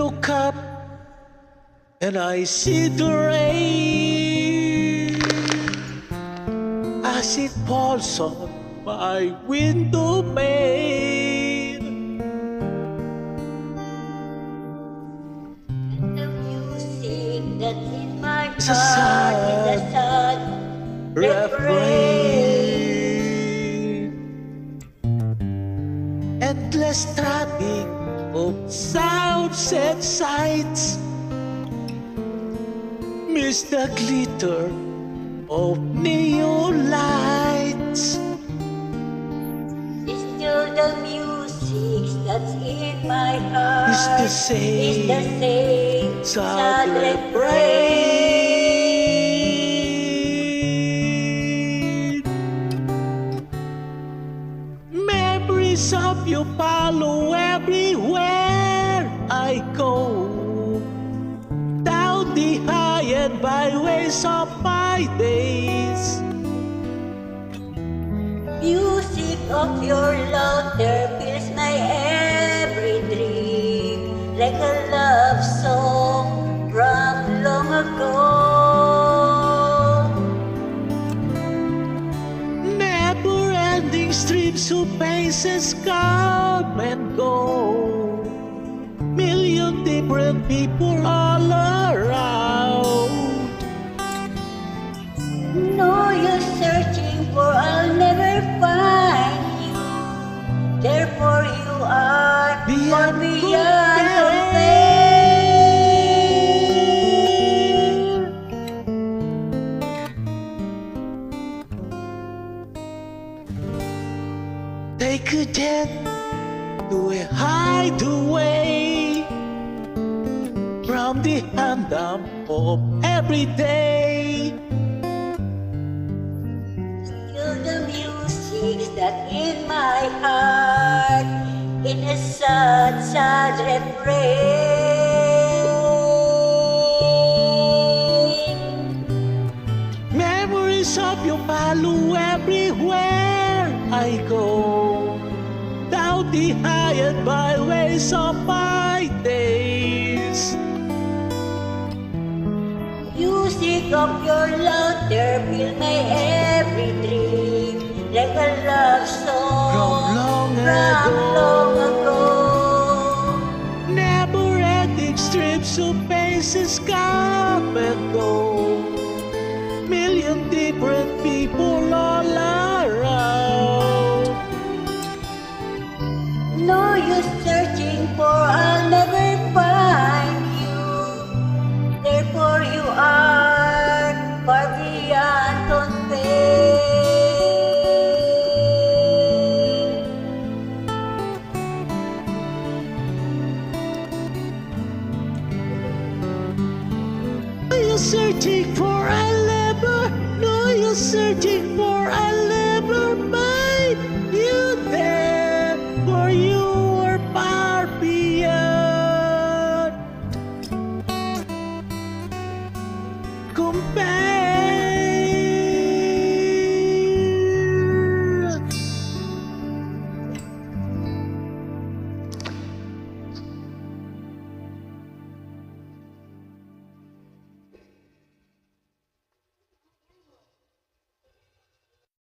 look up and I see the rain as it falls on my window pane. The music that's in my It's a heart is a sad refrain. Endless traffic of sounds and sights, miss the glitter of neon lights. It's still the music that's in my heart. It's the same sad refrain. Memories of you follow everywhere I go, down the high and byways of my days. Music of your laughter fills my every dream, like a love song from long ago. Never-ending streams of faces come and go, million different people all around. No use searching for, I'll never find you. Therefore you are far beyond compare. Take a jet to a hideaway from the humdrum of every day. Feel the music that's in my heart, in a sad, sad refrain. Memories of you follow everywhere I go, down the high and byways of my days. Music of your laughter fill my every dream, like a love song From long ago. Never-ending strips of faces come and go, million different people all around. No use searching for, I'll never find you. Therefore you are far beyond compare. No use searching for, I'll never. No use searching for,